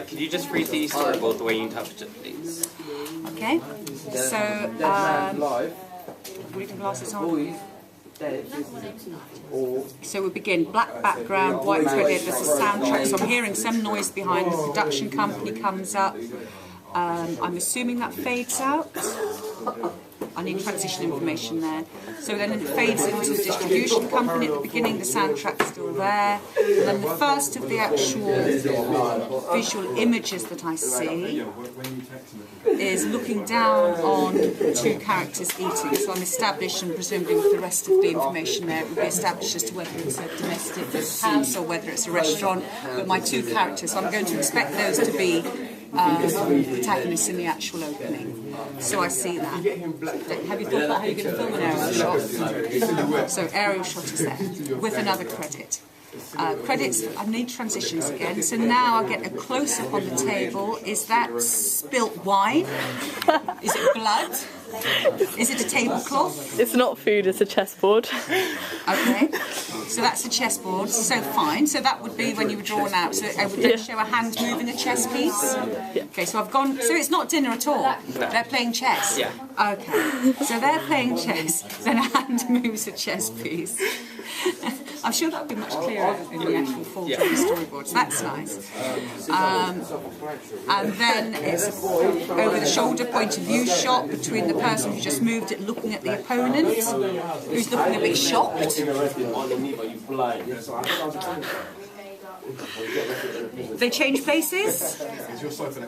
Could you just read the storyboard the way you interpret it, please? Okay. So, reading glasses on. So we begin. Black background, white credit, there's a soundtrack. So I'm hearing some noise behind. The production company comes up. I'm assuming that fades out. I need transition information there. So then it fades into the distribution company at the beginning, the soundtrack's still there. And then the first of the actual visual images that I see is looking down on two characters eating. So I'm established, and presumably with the rest of the information there, it will be established as to whether it's a domestic house or whether it's a restaurant. But my two characters, so I'm going to expect those to be protagonists in the actual opening. So I see that. Have you thought about how you're going to film an aerial shot? So aerial shot is there, with another credit. Credits, I need transitions again. So now I get a close-up on the table. Is that spilt wine? Is it blood? Is it a tablecloth? It's not food, it's a chessboard. Okay, so that's a chessboard, so fine. So that would be when you were drawn out. So I would then show a hand moving a chess piece? Okay, so I've gone, so it's not dinner at all? They're playing chess? Yeah. Okay, so they're playing chess, then a hand moves a chess piece. I'm sure that would be much clearer in the actual form of the storyboard, so that's nice. And then it's over the shoulder point of view shot between the person who just moved it looking at the opponent, who's looking a bit shocked. They change places,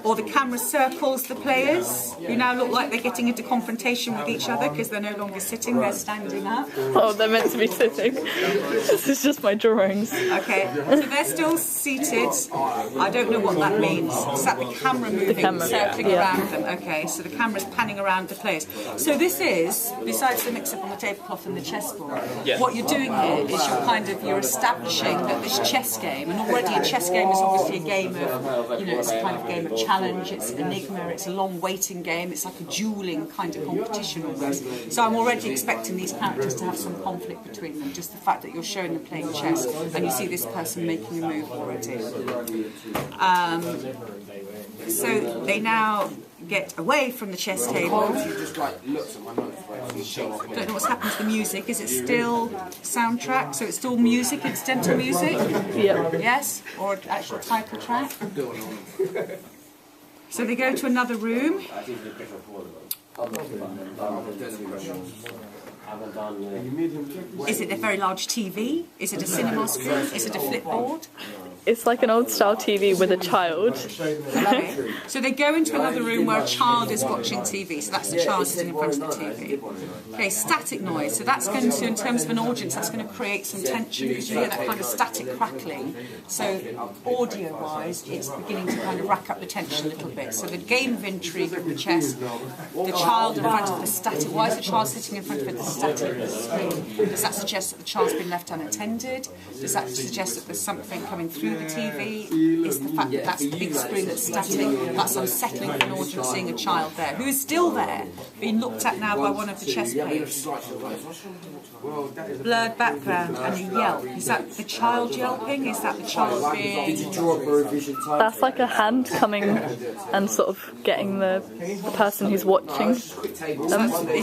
or the camera circles the players, who now look like they're getting into confrontation with each other because they're no longer sitting, they're standing up. Oh, they're meant to be sitting. This is just my drawings. Okay, so they're still seated. I don't know what that means. Is that the camera moving, circling around them? Okay, so the camera's panning around the players. So this is, besides the mix-up on the tablecloth and the chessboard, what you're doing here is you're establishing that this chess game, and already a chess game is obviously a game of, it's a kind of game of challenge, it's enigma, it's a long waiting game, it's like a dueling kind of competition almost. So I'm already expecting these characters to have some conflict between them, just the fact that you're showing them playing chess and you see this person making a move already. So they now get away from the chess table. Don't know what's happened to the music. Is it still soundtrack? So it's still music, incidental music? Yeah. Yes? Or actual title track? So they go to another room. Is it a very large TV? Is it a cinema screen? Is it a flipboard? It's like an old style TV with a child. Okay. So they go into another room where a child is watching TV. So that's the child sitting in front of the TV. Okay, static noise. So that's going to, in terms of an audience, that's going to create some tension because you hear that kind of static crackling. So audio-wise, it's beginning to kind of rack up the tension a little bit. So the game of intrigue of the chess, the child in front of the static. Why is the child sitting in front of the static screen? Does that suggest that the child's been left unattended? Does that suggest that there's something coming through the TV? Is the fact that that's the big screen that's static, that's unsettling for an audience seeing a child there, who is still there, being looked at now by one of the chess players. Blurred background and a yelp. Is that the child yelping? Is that the child being... That's like a hand coming and sort of getting the person who's watching. Is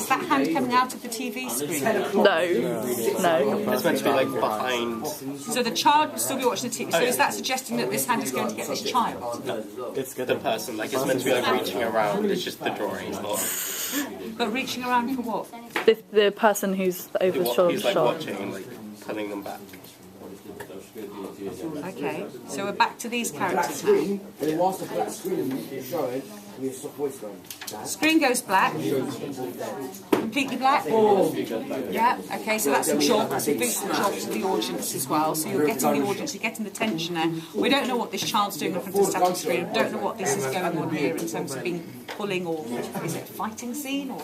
that hand coming out of the TV screen? No. It's meant to be like behind. So the child will still be watching the TV. So is that suggesting that this hand is going to get this child? It's the person, like it's meant to be like reaching around, it's just the drawing. But reaching around for what? The person who's over the shoulder He's like shot. watching and like pulling them back. Okay, so we're back to these characters now. Screen goes black. Completely black? Yeah, okay, so that's a jolt. That's a boost jolt to the audience as well. So you're getting the audience, you're getting the tension there. We don't know what this child's doing in front of the static screen. We don't know what this is going on here in terms of being pulling, or is it a fighting scene? Or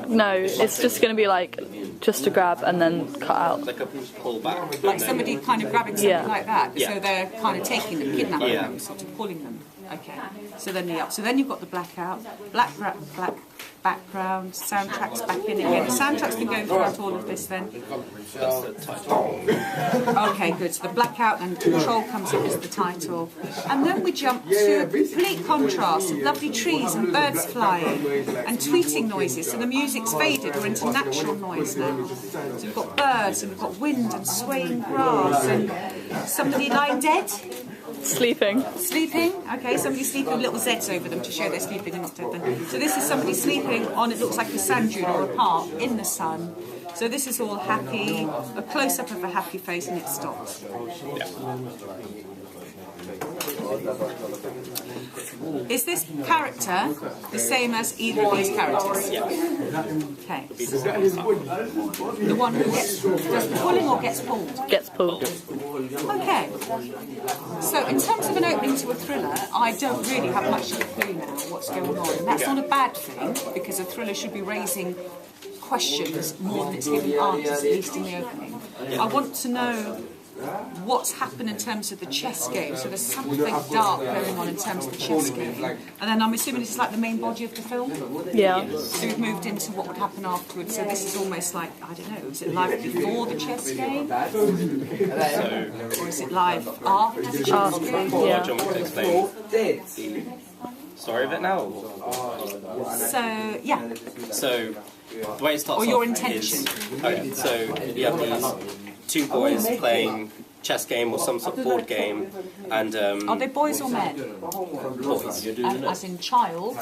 No, it's just going to be like just a grab and then cut out. Like a pullback. Like somebody kind of grabbing something Yeah. like that. Yeah. So they're kind of taking them, kidnapping Yeah. them, sort of pulling them. Okay. So then the up. So then you've got the blackout, black background, soundtracks back in again. The soundtrack's been going throughout all of this then. That's the title. Okay, good. So the blackout and control comes up as the title. And then we jump to a complete contrast of lovely trees and birds flying and tweeting noises. So the music's faded, we're into natural noise now. So we've got birds and we've got wind and swaying grass and somebody lying dead, Sleeping. sleeping. Okay, somebody sleeping with little Zs over them to show they're sleeping and not dead then. So this is somebody sleeping on, it looks like a sand dune or a park in the sun. So this is all happy, a close-up of a happy face and it stops. Is this character the same as either of these characters? Okay. The one who gets, does the pulling or gets pulled? Gets pulled. Okay. So in terms of an opening to a thriller, I don't really have much of a clue now what's going on. And that's not a bad thing, because a thriller should be raising questions more than it's giving answers, at least in the opening. I want to know what's happened in terms of the chess game. So there's something dark going on in terms of the chess game. And then I'm assuming this is like the main body of the film? Yeah. So we've moved into what would happen afterwards. So this is almost like, I don't know, is it live before the chess game? Or is it live after the chess game? Yeah. Do you want me to explain the story of it now? So, yeah. So, the way it starts Or your off intention. is, so you have these two boys playing chess game or some sort of board game, and Are they boys or men? boys. As in child,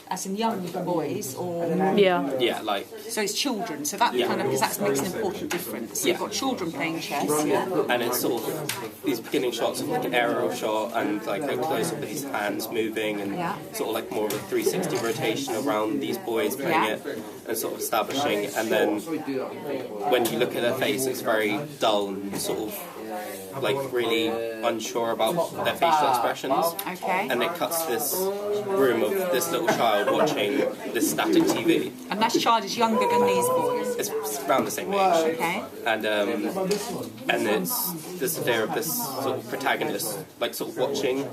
as in young boys, or... Yeah. Yeah, like, So it's children, so that kind of, because that makes an important difference. So you've got children playing chess, yeah? and it's sort of these beginning shots of like an aerial shot and like a close up of these hands moving and Yeah. sort of like more of a 360 rotation around these boys playing Yeah. it and sort of establishing, and then when you look at their face it's very dull and sort of like really unsure about their facial expressions. Okay. And it cuts to this room of this little child watching this static TV. And that child is younger than these boys. It's around the same age. Okay. And it's this idea of this sort of protagonist, like sort of watching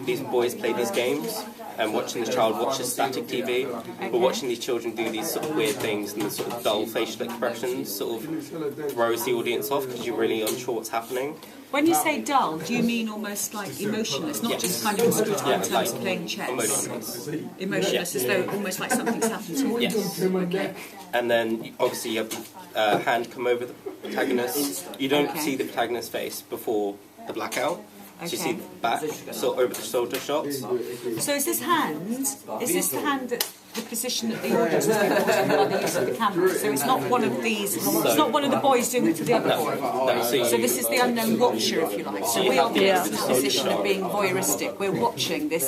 these boys play these games and watching the child watch this static TV, but watching these children do these sort of weird things and the sort of dull facial expressions sort of throws the audience off because you're really unsure what's happening. When you say dull, do you mean almost like emotionless, not just kind of inscrutable in terms of playing chess? Emotionless. Emotionless, as though almost like something's happened to you. Yes. Okay. And then obviously you have the hand come over the protagonist. You don't Okay. see the protagonist's face before the blackout. So you see Okay. the back, so over the shoulder shots. So is this the hand at the position that the audience was put by the use of the camera? So it's not one of these, it's not one of the boys doing it to the other boy. No, So this is the unknown watcher, if you like. So we are Yeah. in the position of being voyeuristic. We're watching this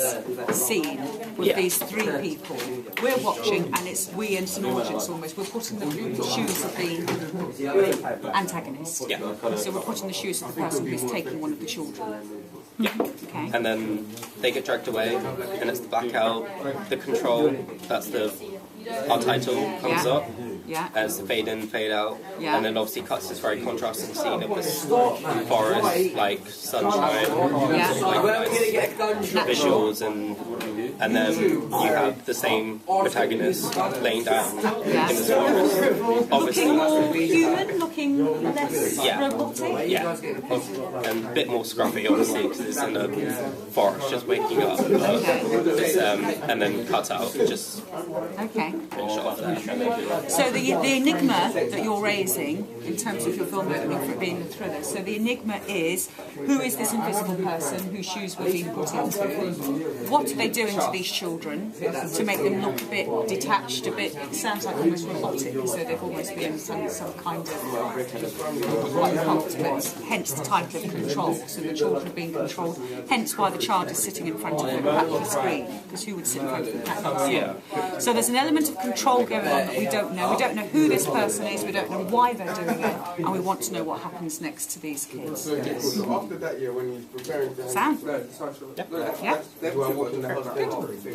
scene with Yeah. these three people. We're watching, and it's we and some audience almost. We're putting the shoes of the antagonist. Yeah. So we're putting the shoes of the person who's taking one of the children. Yeah. Okay. And then they get dragged away, and it's the blackout, the control, that's our title comes Yeah. up. Yeah. As the fade in, fade out, Yeah. and then obviously cuts this very contrasting scene of this forest, like sunshine, Yeah. sort of like nice visuals, and then you have the same protagonist laying down in this forest. Looking Obviously, more human, looking less Yeah. robotic. yeah, and a bit more scruffy, obviously, because it's in a forest just waking up. But it's, and then cut out, just Okay. finish it off there. So the enigma that you're raising in terms of your film opening for it being a thriller, so the enigma is, who is this invisible person whose shoes we're being put into? What are they doing to these children to make them look a bit detached, a bit, it sounds like almost robotic, so they've almost been some kind of, not quite cult, but hence the title of Control, so the children are being controlled, hence why the child is sitting in front of the practical screen, because who would sit in front of the practical screen? So there's an element of control going on that we don't know. We don't know who this person is, we don't know why they're doing it, and we want to know what happens next to these kids. So after that year, when he's preparing to Sound? yeah. Yeah? Do I watch the whole thing?